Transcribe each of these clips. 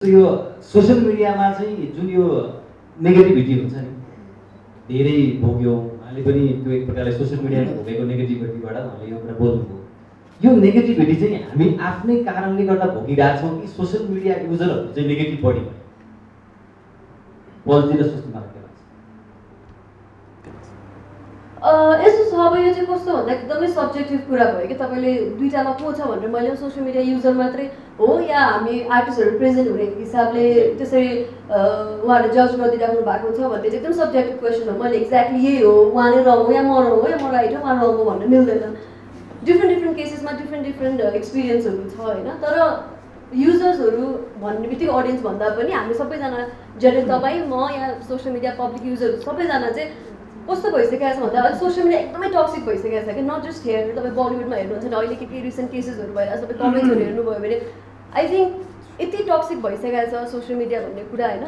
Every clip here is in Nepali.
यो सोसियल मिडियामा चाहिँ जुन यो नेगेटिभिटी हुन्छ नि धेरै भोग्यो उहाँले पनि त्यो एक प्रकारले सोसियल मिडियामा भोगेको नेगेटिभिटीबाट उहाँले यो कुरा बोल्नुभयो। यो नेगेटिभिटी चाहिँ हामी आफ्नै कारणले गर्दा भोगिरहेछौँ कि सोसियल मिडिया युजरहरू चाहिँ नेगेटिभ बढी भयो? पोजिटिभ र सोच्नुमा के लाग्छ? यस्तो छ अब यो चाहिँ कस्तो भन्दा एकदमै सब्जेक्टिभ कुरा भयो कि तपाईँले दुईटामा को छ भनेर मैले सोसियल मिडिया युजर मात्रै हो या हामी आर्टिस्टहरू प्रेजेन्ट हुने हिसाबले त्यसरी उहाँहरूले जज गरिदिइराख्नु भएको छ भन्ने चाहिँ एकदम सब्जेक्टिभ क्वेसन हो। मैले एक्ज्याक्टली यही हो उहाँ नै रङ हो या म रङ हो या म राइट हो उहाँ रङ हो भन्नु मिल्दैन। डिफ्रेन्ट केसेसमा डिफ्रेन्ट एक्सपिरियन्सहरू छ होइन। तर युजर्सहरू भन्ने बित्तिकै अडियन्स भन्दा पनि हामी सबैजना जहिले तपाईँ म या सोसियल मिडिया पब्लिक युजर सबैजना चाहिँ कस्तो भइसकेको छ भन्दा अहिले सोसियल मिडिया एकदमै टक्सिक भइसकेको छ कि नट जस्ट हेयर तपाईँ बलिउडमा हेर्नुहुन्छ नि अहिले के रिसेन्ट केसेसहरू भइरहेको छ तपाईँ कमेन्ट्सहरू हेर्नुभयो भने आई थिङ्क यति टक्सिक भइसकेको छ सोसियल मिडिया भन्ने कुरा होइन।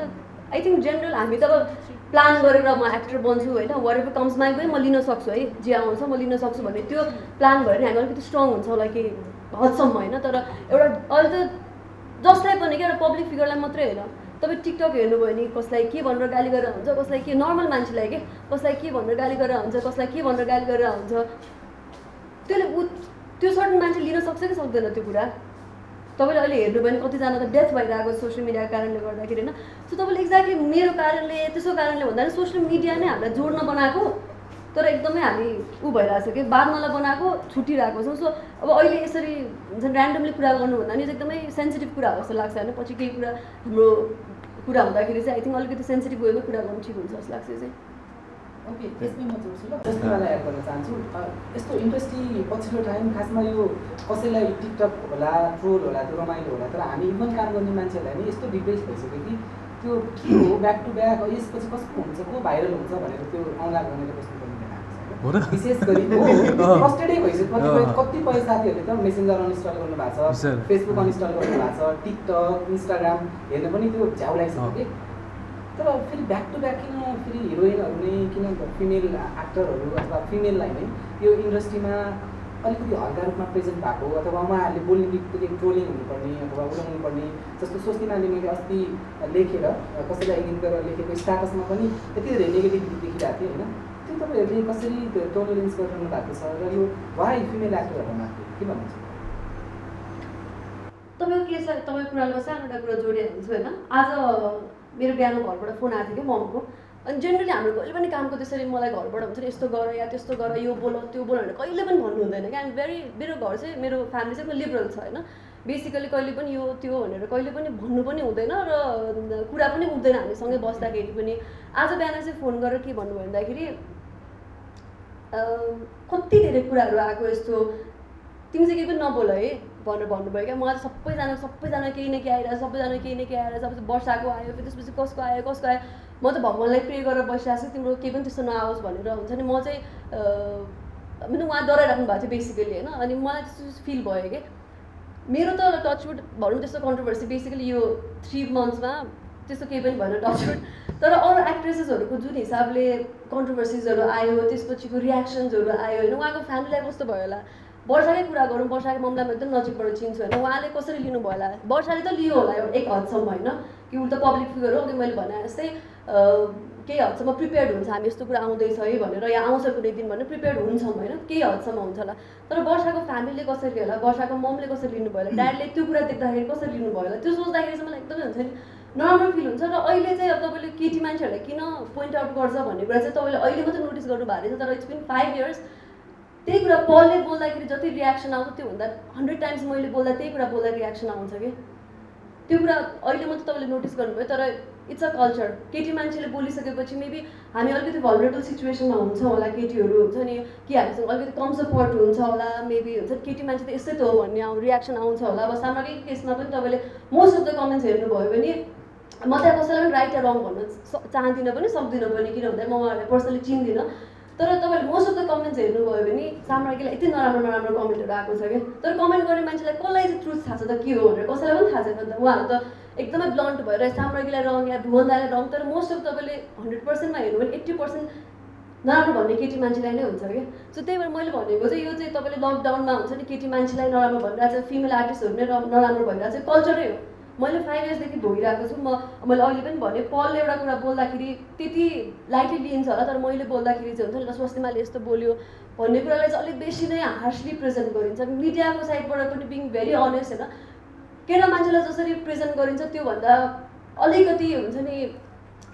आई थिङ्क जेनरल हामी त अब प्लान गरेर म एक्टर बन्छु होइन whatever comes my way म लिन सक्छु है जे आउँछ म लिन सक्छु भन्ने त्यो प्लान भयो भने हामी अलिकति स्ट्रङ हुन्छ होला कि हदसम्म होइन। तर एउटा अहिले त जसलाई पनि क्या एउटा पब्लिक फिगरलाई मात्रै होइन तपाईँ टिकटक हेर्नुभयो नि कसलाई के भनेर गाली गरेर हुन्छ कसलाई के नर्मल मान्छेलाई के कसलाई के भनेर गाली गरेर हुन्छ कसलाई के भनेर गाली गरेर हुन्छ त्यसले त्यो सर्टन मान्छे लिन सक्छ कि सक्दैन त्यो कुरा। तपाईँले अहिले हेर्नुभयो भने कतिजना त डेथ भइरहेको सोसियल मिडियाको कारणले गर्दाखेरि होइन। सो तपाईँले एक्ज्याक्टली मेरो कारणले त्यसो कारणले भन्दा सोसियल मिडिया नै हामीलाई जोड्न बनाएको तर एकदमै हामी भइरहेको छ कि बाँध्नलाई बनाएको छुटिरहेको छौँ। सो अब अहिले यसरी हुन्छ ऱ्यान्डमली कुरा गर्नु भन्दा नि एकदमै सेन्सिटिभ कुरा हो जस्तो लाग्छ होइन। पछि केही कुरा हाम्रो कुरा हुँदाखेरि चाहिँ आई थिङ्क अलिकति सेन्सिटिभ वेमा कुरा गर्नु ठिक हुन्छ जस्तो लाग्छ चाहिँ। ओके त्यसमै म जोड्छु ल जस्तो मलाई एड गर्न चाहन्छु यस्तो इन्डस्ट्री पछिल्लो टाइम खासमा यो कसैलाई टिकटक होला ट्रोल होला त्यो रमाइलो होला तर हामी इभन काम गर्ने मान्छेहरूलाई नि यस्तो डिप्रेस भइसक्यो कि त्यो के हो ब्याक टु ब्याक यसपछि कस्तो हुन्छ को भाइरल हुन्छ भनेर त्यो औँला भनेर बस्नुपर्ने विशेष गरी फ्रस्ट्रेटै भइसक्यो। कतिपय साथीहरूले त मेसेन्जर अनइन्स्टल गर्नु भएको छ फेसबुक अनइन्स्टल गर्नु भएको छ टिकटक इन्स्टाग्राम हेर्न पनि त्यो झ्याउ लागिसक्यो कि तर फेरि ब्याक टु ब्याक किन फेरि हिरोइनहरू नै किन फिमेल एक्टरहरू अथवा फिमेललाई नै यो इन्डस्ट्रीमा अलिकति हल्का रूपमा प्रेजेन्ट भएको अथवा उहाँहरूले बोल्ने बित्तिकै ट्रोलिङ हुनुपर्ने अथवा उडाउनु पर्ने जस्तो सोच्दिनले मैले अस्ति लेखेर कसैलाई इङ्गित गरेर लेखेको स्ट्याटसमा पनि यति धेरै नेगेटिभिटी देखिरहेको थिएँ होइन। त्यो तपाईँहरूले कसरी टोलरेन्स गरिरहनु भएको छ र यो वाइ फिमेल एक्टरहरूमा के भन्नुहुन्छ? तपाईँको केसलाई तपाईँको कुरामा सानो एउटा कुरा जोडिहाल्छु होइन। आज मेरो बिहान घरबाट फोन आएको थियो कि ममको अनि जेनरली हाम्रो कहिले पनि कामको त्यसरी मलाई घरबाट हुन्छ नि यस्तो गर या त्यस्तो गर यो बोल त्यो बोल भनेर कहिले पनि भन्नु हुँदैन कि हामी मेरो घर चाहिँ मेरो फ्यामिली चाहिँ लिबरल छ होइन। बेसिकली कहिले पनि यो त्यो भनेर कहिले पनि भन्नु पनि हुँदैन र कुरा पनि हुँदैन हामीसँगै बस्दाखेरि पनि। आज बिहान चाहिँ फोन गरेर के भन्नुभयो भन्दाखेरि कति धेरै कुराहरू आएको यस्तो तिमी चाहिँ केही पनि नबोल है भनेर भन्नुभयो क्या। मलाई सबैजना केही न केही आइरहेछ सबैजना केही न केही आइरहेछ अब वर्षाको आयो फेरि त्यसपछि कसको आयो म त भगवान्लाई प्रे गरेर बसिरहेको छु तिम्रो केही पनि त्यस्तो नआओस् भनेर हुन्छ नि। म चाहिँ उहाँ डराइराख्नु भएको थियो बेसिकली होइन। अनि मलाई त्यस्तो फिल भयो कि मेरो त टचवुड भनौँ त्यस्तो कन्ट्रोभर्सी बेसिकली यो 3 मन्थ्समा त्यस्तो केही पनि भएन टचवुड। तर अरू एक्ट्रेसेसहरूको जुन हिसाबले कन्ट्रोभर्सिजहरू आयो त्यसपछिको रियाक्सन्सहरू आयो होइन उहाँको फ्यामिलीलाई कस्तो भयो होला। वर्षाकै कुरा गरौँ वर्षाको मामलामा एकदम नजिकबाट चिन्छु होइन उहाँले कसरी लिनुभयो होला। वर्षाले त लियो होला एक हदसम्म होइन कि उल्टा पब्लिक फिगर हो अघि मैले भने जस्तै केही हदसम्म प्रिपेयर्ड हुन्छ हामी यस्तो कुरा आउँदैछ है भनेर या आउँछ कुनै दिन भनेर प्रिपेयर्ड हुन्छौँ होइन केही हदसम्म हुन्छ होला। तर वर्षाको फ्यामिलीले कसरी होला वर्षाको ममले कसरी लिनुभयो होला ड्याडले त्यो कुरा देख्दाखेरि कसरी लिनुभयो होला त्यो सोच्दाखेरि चाहिँ मलाई एकदमै हुन्छ नि नराम्रो फिल हुन्छ। र अहिले चाहिँ अब तपाईँले केटी मान्छेहरूलाई किन पोइन्ट आउट गर्छ भन्ने कुरा चाहिँ तपाईँले अहिले मात्रै नोटिस गर्नु भएको रहेछ। तर इट्स बिन 5 इयर्स त्यही कुरा पलले बोल्दाखेरि जति रियाक्सन आउँछ त्योभन्दा 100 टाइम्स मैले बोल्दा त्यही कुरा बोल्दा रियाक्सन आउँछ कि त्यो कुरा अहिले मात्रै तपाईँले नोटिस गर्नुभयो। तर इट्स अ कल्चर केटी मान्छेले बोलिसकेपछि मेबी हामी अलिकति भलरेबल सिचुएसनमा हुन्छ होला केटीहरू हुन्छ नि कि हामीसँग अलिकति कम सपोर्ट हुन्छ होला मेबी हुन्छ केटी मान्छे त यस्तै त हो भन्ने रियाक्सन आउँछ होला। अब सामग्रिक केसमा पनि तपाईँले मोस्ट अफ द कमेन्ट्स हेर्नुभयो भने म त्यहाँ कसैलाई पनि राइट या रङ भन्न चाहदिनँ पनि सक्दिनँ पनि किन भन्दा म उहाँहरूलाई पर्सनली चिन्दिनँ। तर तपाईँले मोस्ट अफ द कमेन्ट्स हेर्नुभयो भने सामग्रीलाई यति नराम्रो कमेन्टहरू आएको छ क्या। तर कमेन्ट गर्ने मान्छेलाई कसलाई चाहिँ ट्रुथ थाहा छ त के हो भनेर कसैलाई पनि थाहा छैन नि त। उहाँहरू त एकदमै ब्लन्ट भएर सामग्रीलाई रङ या भुवनदालाई रङ तर मोस्ट अफ तपाईँले 100%मा हेर्नु भने 80% नराम्रो भन्ने केटी मान्छेलाई नै हुन्छ क्या। सो त्यही भएर मैले भनेको चाहिँ यो चाहिँ तपाईँले लकडाउनमा हुन्छ नि केटी मान्छेलाई नराम्रो भनिरहेको छ फिमेल आर्टिस्टहरू नै नराम्रो भनिरहेको छ कल्चरै हो। मैले 5 इयर्सदेखि भोगिरहेको छु। मैले अहिले पनि भने पलले एउटा कुरा बोल्दाखेरि त्यति लाइटली लिन्छ होला, तर मैले बोल्दाखेरि चाहिँ हुन्छ नि ल स्वस्तिमाले यस्तो बोल्यो भन्ने कुरालाई चाहिँ अलिक बेसी नै हार्सली प्रेजेन्ट गरिन्छ। मिडियाको साइडबाट पनि बिङ भेरी अनेस्ट होइन, केटा मान्छेलाई जसरी प्रेजेन्ट गरिन्छ त्योभन्दा अलिकति हुन्छ नि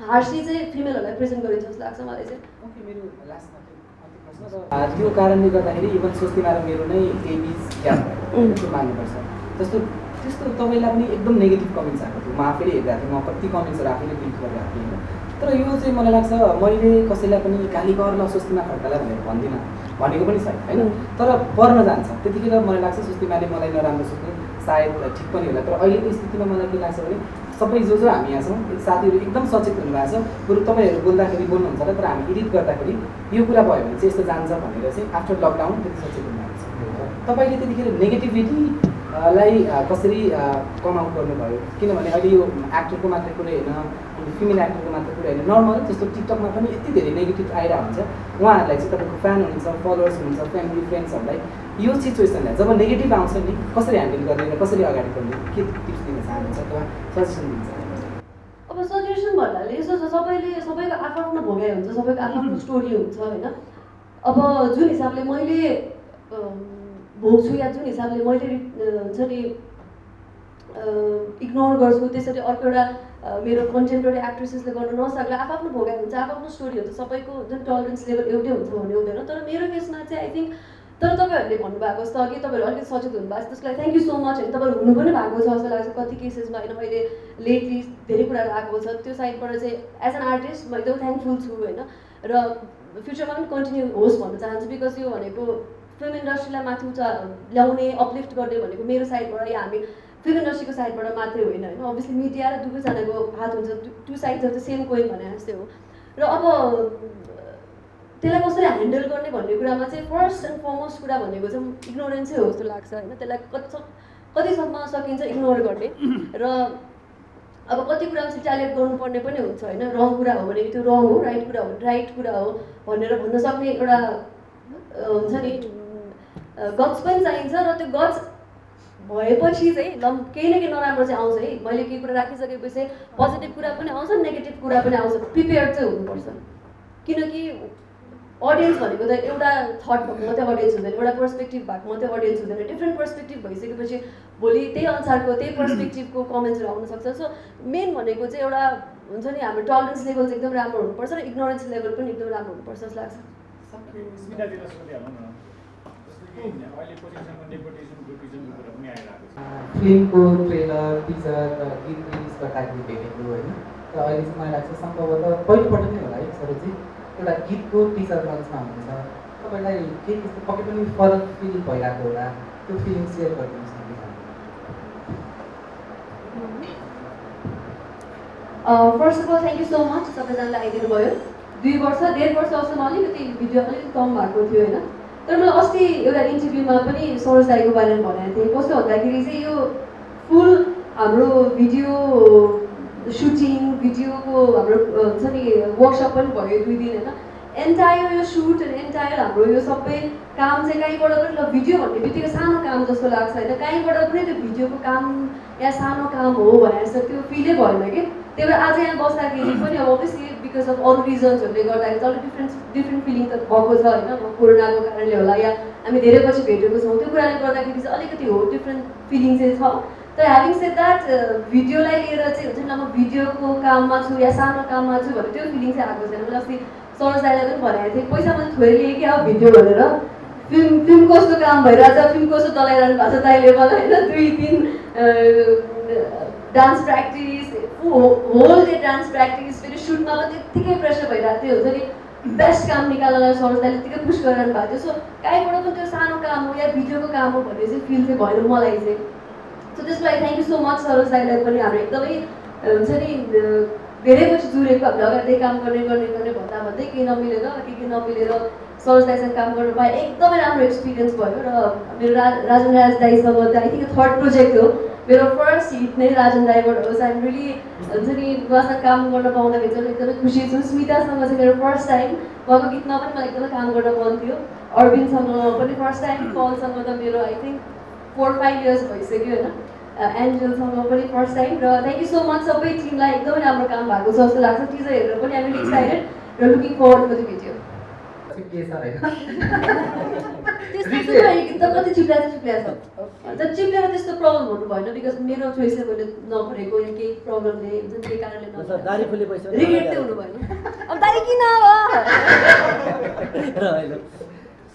हार्सली चाहिँ फिमेलहरूलाई प्रेजेन्ट गरिन्छ जस्तो लाग्छ मलाई चाहिँ। ओके, मेरो लास्टमा त्यो कारणले गर्दाखेरि इभन स्वस्तिमा र मेरो नै एबिज ग्याप भयो त्यो मान्नुपर्छ। जस्तो त्यस्तो तपाईँलाई पनि एकदम नेगेटिभ कमेन्ट्स आएको थियो, म आफैले हेरिरहेको थिएँ, म कति कमेन्ट्सहरू आफैले डिलिट गरिरहेको थिएँ होइन। तर यो चाहिँ मलाई लाग्छ मैले कसैलाई पनि गाली गर ल स्वस्तिमा खड्कालाई भनेर भन्दिनँ, भनेको पनि छैन होइन। तर पर्न जान्छ त्यतिखेर मलाई लाग्छ स्वस्तिमाले मलाई नराम्रो सोच्नु सायद ठिक पनि होला। तर अहिलेको स्थितिमा मलाई के लाग्छ भने सबै जो हामी यहाँ छौँ साथीहरू एकदम सचेत हुनुभएको छ। बरु तपाईँहरू बोल्दाखेरि बोल्नुहुन्छ र तर हामी एडिट गर्दाखेरि यो कुरा भयो भने चाहिँ यस्तो जान्छ भनेर चाहिँ आफ्टर लकडाउन त्यति सचेत हुनुभएको छ। तपाईँले त्यतिखेर नेगेटिभिटीलाई कसरी कम आउट गर्नुभयो? किनभने अहिले यो एक्टरको मात्रै कुरै होइन, फिमेल एक्टरको मात्रै कुरै होइन, नर्मल जस्तो टिकटकमा पनि यति धेरै नेगेटिभ आइरहेको हुन्छ। उहाँहरूलाई चाहिँ तपाईँको फ्यान हुनुहुन्छ, फलोवर्स हुनुहुन्छ, फ्यामिली फ्रेन्ड्सहरूलाई यो सिचुएसनलाई जब नेगेटिभ आउँछ नि कसरी ह्यान्डल गर्ने र कसरी अगाडि बढ्ने, के टिप्स दिन चाहनुहुन्छ अथवा सजेसन दिन्छ? अब सजेसन भन्नाले यस्तो छ, सबैको आफ्नो भोगाइ हुन्छ, सबैको आफ्नो स्टोरी हुन्छ होइन। अब जुन हिसाबले मैले भोग्छु या जुन हिसाबले मैले हुन्छ नि इग्नोर गर्छु, त्यसरी अर्को एउटा मेरो कन्टेम्पोरेरी एक्ट्रेसेसले गर्न नसक्ला आफ्नो भोगाइ हुन्छ, आफ्नो स्टोरी हुन्छ, सबैको जुन टलरेन्स लेभल एउटै हुन्छ भन्ने हुँदैन। तर मेरो केसमा चाहिँ आई थिङ्क तर तपाईँहरूले भन्नुभएको जस्तो कि तपाईँहरू अलिकति सचेत हुनुभएको छ, त्यसको लागि थ्याङ्क यू सो मच होइन। तपाईँहरू हुनु पनि भएको छ जस्तो लाग्छ कति केसेसमा होइन। अहिले लेटली धेरै कुराहरू आएको छ, त्यो साइडबाट चाहिँ एज एन आर्टिस्ट म एकदम थ्याङ्कफुल छु होइन। र फ्युचरमा पनि कन्टिन्यू होस् भन्न चाहन्छु, बिकज यो भनेको फिल्म इन्डस्ट्रीलाई माथि उच्च ल्याउने अपलिफ्ट गर्ने भनेको मेरो साइडबाट या हामी फिल्म इन्डस्ट्रीको साइडबाट मात्रै होइन होइन। अभियसली मिडिया र दुवैजनाको हात हुन्छ, to sides of the same coin भने जस्तै हो। र अब त्यसलाई कसरी ह्यान्डल गर्ने भन्ने कुरामा चाहिँ फर्स्ट एन्ड फरमोस्ट कुरा भनेको चाहिँ इग्नोरेन्सै हो जस्तो लाग्छ होइन। त्यसलाई कतिसम्म सकिन्छ इग्नोर गर्ने र अब कति कुरामा चाहिँ रिटालिएट गर्नुपर्ने पनि हुन्छ होइन। रङ कुरा हो भने त्यो रङ हो, राइट कुरा हो भने राइट कुरा हो भनेर भन्न सक्ने एउटा हुन्छ नि गट्स पनि चाहिन्छ। र त्यो गट्स भएपछि चाहिँ ल केही न केही नराम्रो चाहिँ आउँछ है। मैले केही कुरा राखिसकेपछि पोजिटिभ कुरा पनि आउँछ, नेगेटिभ कुरा पनि आउँछ, प्रिपेयर्ड चाहिँ हुनुपर्छ। किनकि अडियन्स भनेको त एउटा थट भएको मात्रै अडियन्स हुँदैन, एउटा पर्सपेक्टिभ भएको मात्रै अडियन्स हुँदैन। डिफ्रेन्ट पर्सपेक्टिभ भइसकेपछि भोलि त्यही अनुसारको त्यही पर्सपेक्टिभको कमेन्ट्सहरू आउन सक्छ। सो मेन भनेको चाहिँ एउटा हुन्छ नि हाम्रो टलरेन्स लेभल चाहिँ एकदम राम्रो हुनुपर्छ र इग्नोरेन्स लेभल पनि एकदम राम्रो हुनुपर्छ जस्तो लाग्छ। फिल्मको ट्रेलर टिजर र गीत रिलिज गर्दाखेरि भेटेको होइन। र अहिले चाहिँ मलाई लाग्छ सम्भवतः पहिलोपटक नै होला है सरोजी एउटा गीतको टिजर लन्चमा हुनुहुन्छ। तपाईँलाई केही त्यस्तो पक्कै पनि फरक फिल भइरहेको होला, त्यो फिलिङ सेयर गरिदिनुहोस् न। First of all thank you so much सबैजनालाई आइदिनु भयो। 2 वर्ष 1.5 वर्ष जस्तो अलिकति भिडियो अलिकति कम भएको थियो होइन। तर मैले अस्ति एउटा इन्टरभ्यूमा पनि सरोज दाइको बारेमा भनेको थिएँ। कस्तो भन्दाखेरि चाहिँ यो फुल हाम्रो भिडियो सुटिङ भिडियोको हाम्रो हुन्छ नि वर्कसप पनि भयो 2 दिन होइन। एन्टायर यो सुट अनि एन्टायर हाम्रो यो सबै काम चाहिँ कहीँबाट पनि ल भिडियो भन्ने बित्तिकै सानो काम जस्तो लाग्छ होइन। कहीँबाट पनि त्यो भिडियोको काम या सानो काम हो भनेर जस्तो त्यो फिलै भएन कि। त्यही भएर आज यहाँ बस्दाखेरि पनि अब अभियसली बिकज अफ अरू रिजन्सहरूले गर्दाखेरि चाहिँ अलिक डिफ्रेन्ट फिलिङ त भएको छ होइन। अब कोरोनाको कारणले होला या हामी धेरै पछि भेटेको छौँ, त्यो कुराले गर्दाखेरि चाहिँ अलिकति हो डिफ्रेन्ट फिलिङ चाहिँ छ। तर ह्याभिङ सेड द्याट भिडियोलाई लिएर चाहिँ हुन्छ नि म भिडियोको काममा छु या सानो काममा छु भने त्यो फिलिङ चाहिँ आएको छैन। मैले अस्ति सरोज दाइलाई पनि भनेको थिएँ, पैसा मैले थोरै लिएँ कि अब भिडियो भनेर। फिल्म कस्तो काम भइरहेछ, फिल्म कस्तो चलाइरहनु भएको छ दाइले मलाई होइन। 2 दिन dance practice, whole day dance practice, फेरि सुटमा पनि त्यत्तिकै प्रेसर भइरहेको थियो हुन्छ नि। बेस्ट काम निकाल्नलाई सरोज दाइले त्यत्तिकै पुस गरिरहनु भएको थियो। सो कहीँबाट पनि त्यो सानो काम हो या भिडियोको काम हो भन्ने चाहिँ फिल चाहिँ भएन मलाई चाहिँ। सो त्यसको लागि thank you so much Saroj दाइलाई पनि। हाम्रो एकदमै हुन्छ नि धेरै पछि जुरेको हामीले अगाडि काम गर्ने भन्दा भन्दै केही नमिलेर के नमिलेर सरोज दाइसँग काम गर्नु पाएँ, एकदमै राम्रो एक्सपिरियन्स भयो। र मेरो Rajan Raj दाइसँग I think 3rd project हो मेरो। फर्स्ट हिट नै राजन दाइबाट हो। आइम रियली हुन्छ नि उहाँसँग काम गर्न पाउँदाखेरि चाहिँ एकदमै खुसी छु। स्मितासँग चाहिँ मेरो फर्स्ट टाइम, उहाँको गीतमा पनि मलाई एकदमै काम गर्न मन थियो। अरविन्दसँग पनि फर्स्ट टाइम, पलसँग त मेरो आई थिङ्क 4-5 इयर्स भइसक्यो होइन। एन्जलसँग पनि फर्स्ट टाइम र थ्याङ्क यू सो मच सबै टिमलाई एकदमै राम्रो काम भएको छ जस्तो लाग्छ टिजर हेरेर पनि हामी एक्साइटेड र looking forward for the video के छ होइन त्यस्तो त कति चिप्ल्या छ अन्त चिप्लेर त्यस्तो प्रब्लम हुनु भएन बिकज मेरो चोइसले मैले नगरेको या केही प्रब्लमले हुन्छ केही कारणले दारी फुलेपछि रिग्रेट चाहिँ हुनु भएन अब दारी किन अब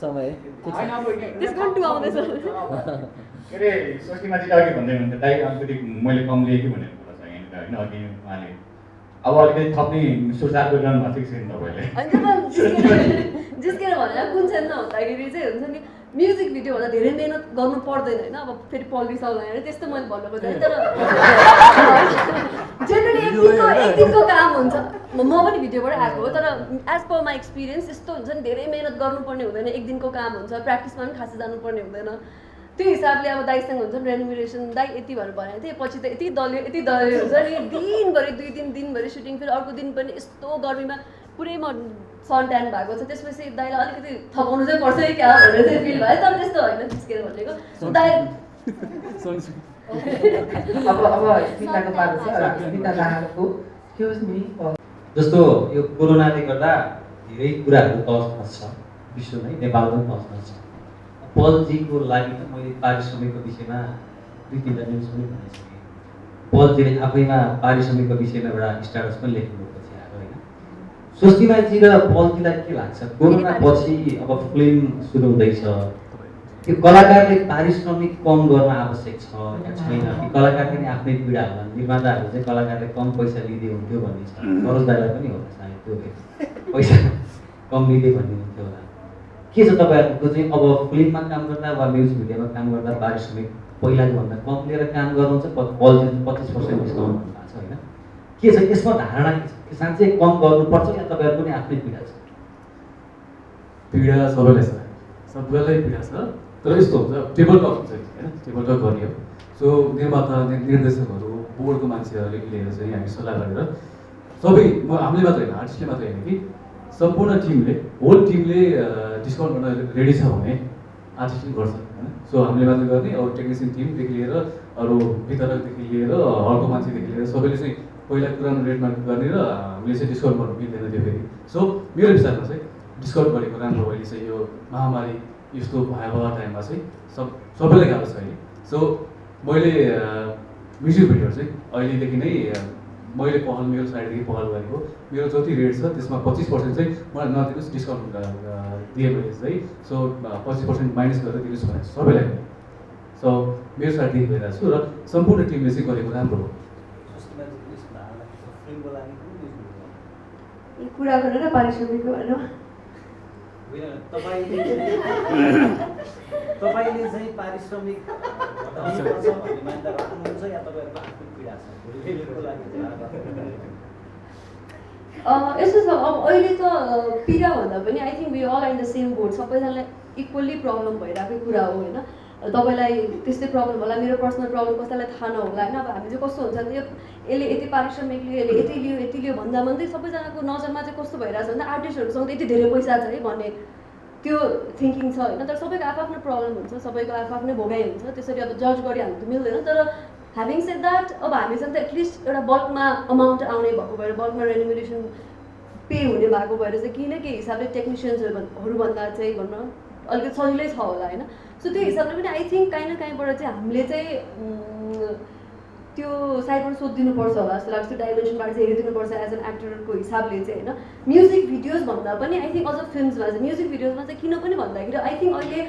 समय त्यसको टु आउँदैछ के अरे स्वस्तिमाथि अघि भन्दै हुनुहुन्थ्यो दाइ अलिकति मैले कम लिएँ कि भनेर कुरा छ यहाँनिर होइन अघि उहाँले अब अलिकति थप्ने सुधार गरिरहनु भएको थियो कि तपाईँले जिस्केर भनेर कुन छैन भन्दाखेरि चाहिँ हुन्छ नि म्युजिक भिडियो भन्दा धेरै मेहनत गर्नु पर्दैन होइन अब फेरि पल्टिस आउँदैन त्यस्तो मैले भन्नु खोजेँ तर जेनरली एक दिनको काम हुन्छ म पनि भिडियोबाट आएको हो तर एज पर माई एक्सपिरियन्स यस्तो हुन्छ नि धेरै मेहनत गर्नुपर्ने हुँदैन एक दिनको काम हुन्छ प्र्याक्टिसमा पनि खासै जानुपर्ने हुँदैन त्यो हिसाबले अब दाइसँग हुन्छ रेन्युमरेसन दाइ यति भनेर भनेको थिएँ पछि त यति दल्यो हुन्छ नि दिनभरि 2-3 दिनभरि सुटिङ फेरि अर्को दिन पनि यस्तो गर्मीमा पुरै म सन ट्यान भएको छ त्यसपछि दाइलाई अलिकति थपाउनु चाहिँ पर्छ क्या भनेर चाहिँ फिल भयो तर त्यस्तो होइन जिस्केर भनेको दाइ अब स्मिताको पालो छ स्मिता लाहाको एक्सक्युज मी जस्तो यो कोरोनाले गर्दा धेरै कुराहरू तसनस छ विश्वमै नेपालमा पनि तसनस छ पलजीको लागि त मैले पारिश्रमिकको विषयमा 2-3 न्युज पनि भनिसकेँ पलजीले आफैमा पारिश्रमिकको विषयमा एउटा स्ट्याटस पनि लेख्नु पछि आएको होइन स्वस्तिमाजी र पलजीलाई के लाग्छ कोरोना पछि अब फिल्म सुरु हुँदैछ त्यो कलाकारले पारिश्रमिक कम गर्न आवश्यक छ या छैन कि कलाकारले नै आफ्नै पीडा होला निर्माताहरूले चाहिँ कलाकारले कम पैसा लिँदै हुन्थ्यो भन्ने छ सरोज दाइलाई पनि होला सायद त्यो पैसा कम लिँदै भन्ने हुन्थ्यो होला के छ तपाईँहरूको चाहिँ अब फिल्ममा काम गर्दा वा म्युजिक भिडियोमा काम गर्दा पारिश्रमिक पहिलाको भन्दा कम लिएर काम गर्नुहुन्छ 25% डिस्काउन्ट भन्नुभएको छ होइन के छ यसमा धारणा के छ कि साँच्चै कम गर्नुपर्छ या तपाईँहरूको पनि आफ्नै पीडा छ पीडा सबैलाई छ सबैलाई पीडा छ तर यस्तो हुन्छ टेबल टक हुन्छ होइन टेबल टक गर्ने हो सो निर्माता निर्देशकहरू बोर्डको मान्छेहरूले लिएर चाहिँ हामी सल्लाह गरेर सबै हामीले मात्रै होइन आर्टिस्टले मात्रै होइन कि सम्पूर्ण टिमले होल टिमले डिस्काउन्ट गर्न रेडी छ भने आर्टिस्टले गर्छ होइन सो हामीले मात्रै गर्ने अरू टेक्निसियन टिमदेखि लिएर अरू वितरकदेखि लिएर हलको मान्छेदेखि लिएर सबैले चाहिँ पहिला पुरानो रेटमा गर्ने र हामीले चाहिँ डिस्काउन्ट गर्नु मिल्दैन त्यो फेरि सो मेरो विचारमा चाहिँ डिस्काउन्ट गरेको राम्रो अहिले चाहिँ यो महामारी यस्तो भयावह टाइममा चाहिँ सबैलाई गाह्रो छ अहिले सो मैले म्युजिक भिडियोहरू चाहिँ अहिलेदेखि नै मैले पहल मेरो साइडदेखि पहल गरेको मेरो जति रेट छ त्यसमा 25% चाहिँ मलाई नदिनुहोस् डिस्काउन्ट दिएँ मैले चाहिँ सो 25% माइनस गरेर दिनुहोस् भने सबैलाई सो मेरो साइडदेखि गइरहेको छु र सम्पूर्ण टिमले चाहिँ गरेको राम्रो हो कुरा गरेर पारिश्रमिक भनेर तपाईँले चाहिँ पारिश्रमिक घटाउनुपर्छ भन्ने मान्यता राख्नुहुन्छ या तपाईँहरूको आफ्नो पीडा छ भोलिको लागि यस्तो छ अब अहिले त पीडा भन्दा पनि I think we all in the same board सबैजनालाई इक्वल्ली प्रब्लम भइरहेको कुरा हो होइन तपाईँलाई त्यस्तै प्रब्लम होला मेरो पर्सनल प्रब्लम कसैलाई थाहा नहोला होइन अब हामी चाहिँ कस्तो हुन्छ भने यसले यति पारिश्रमिक लियो यसले यति लियो भन्दा भन्दै सबैजनाको नजरमा चाहिँ कस्तो भइरहेछ भने आर्टिस्टहरूसँग यति धेरै पैसा छ है भन्ने त्यो थिङ्किङ छ होइन तर सबैको आफ्नो प्रब्लम हुन्छ सबैको आफ्नै भोगाइ हुन्छ त्यसरी अब जज गरिहाल्नु त मिल्दैन तर ह्याभिङ सेड द्याट अब हामीसँग त एटलिस्ट एउटा बल्कमा अमाउन्ट आउने भएको भएर बल्कमा रेन्युमरेसन पे हुने भएको भएर चाहिँ केही न केही हिसाबले टेक्निसियन्सहरूभन्दा चाहिँ भनौँ अलिकति सजिलै छ होला होइन सो त्यो हिसाबले पनि आई थिङ्क काहीँ न काहीँबाट चाहिँ हामीले चाहिँ त्यो साइडबाट सोधिदिनुपर्छ होला जस्तो लाग्छ त्यो डाइमेन्सनबाट चाहिँ हेरिदिनुपर्छ एज एन एक्टरको हिसाबले चाहिँ होइन म्युजिक भिडियोज भन्दा पनि आई थिङ्क अझ फिल्मसमा चाहिँ म्युजिक भिडियोजमा चाहिँ किन पनि भन्दाखेरि आई थिङ्क अहिले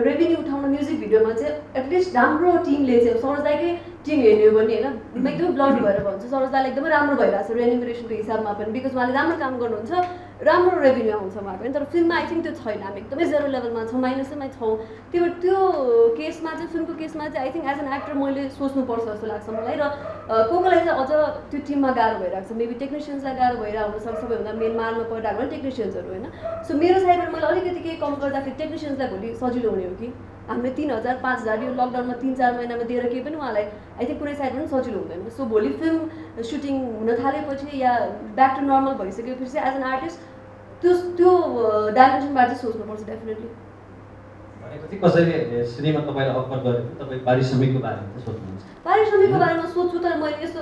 रेभेन्यू उठाउन म्युजिक भिडियोमा चाहिँ एटलिस्ट राम्रो टिमले चाहिँ सरोजदाईकै टिम हेर्ने हो भने होइन म एकदमै ब्लड भएर भन्छु सरोजदाईलाई एकदमै राम्रो भइरहेको छ रेन्युमरेसनको हिसाबमा पनि बिकज उहाँले राम्रो काम गर्नुहुन्छ राम्रो रेभेन्यू आउँछ उहाँको होइन तर फिल्ममा आई थिङ्क त्यो छैन हामी एकदमै जेरो लेभलमा छौँ माइनसैमा छौँ त्यो केसमा चाहिँ फिल्मको केसमा चाहिँ I think as an actor मैले सोच्नुपर्छ जस्तो लाग्छ मलाई र कोलाई चाहिँ अझ त्यो टिममा गाह्रो भइरहेको छ मेबी टेक्निसियन्सलाई गाह्रो भइरहेको हुनसक्छ सबैभन्दा मेन मारमा परिरहेको भने टेक्निसियन्सहरू होइन सो मेरो साइडबाट मैले अलिकति केही कम गर्दाखेरि टेक्निसियन्सलाई भोलि सजिलो हुने हो कि हामीले 3000 5000 यो लकडाउनमा 3-4 महिनामा दिएर केही पनि उहाँलाई आई थिङ्क कुनै साइडबाट पनि सजिलो हुँदैन सो भोलि फिल्म सुटिङ हुन थालेपछि या ब्याक टु नर्मल भइसकेपछि एज एन आर्टिस्ट त्यो डाइमेन्सनबाट चाहिँ सोच्नुपर्छ डेफिनेटली भनेपछि कसैले सिनेमा तपाईँलाई अफर गरेको तपाईँ पारिश्रमिकको बारेमा चाहिँ सोच्नुहुन्छ? पारिश्रमिकको बारेमा सोध्छु तर मैले यस्तो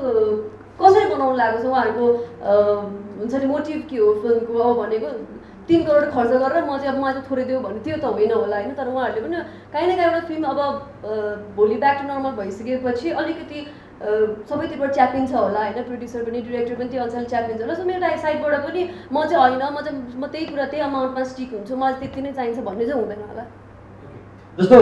कसरी बनाउनु लागेको छ उहाँहरूको हुन्छ नि मोटिभ के हो फिल्मको अब भनेको 3 करोड खर्च गरेर म चाहिँ अब मलाई चाहिँ थोरै देऊ भने त्यो त होइन होला होइन तर उहाँहरूले पनि काहीँ न काहीँ एउटा फिल्म अब भोलि ब्याक टु नर्मल भइसकेपछि अलिकति सबैतिरबाट च्यापिन्छ होला होइन प्रोड्युसर पनि डिरेक्टर पनि त्यो अनुसारले च्यापिन्छ होला सो मेरो साइडबाट पनि म चाहिँ होइन म त्यही कुरा त्यही अमाउन्टमा स्टिक हुन्छु मलाई त्यति नै चाहिन्छ भन्ने चाहिँ हुँदैन होला जस्तो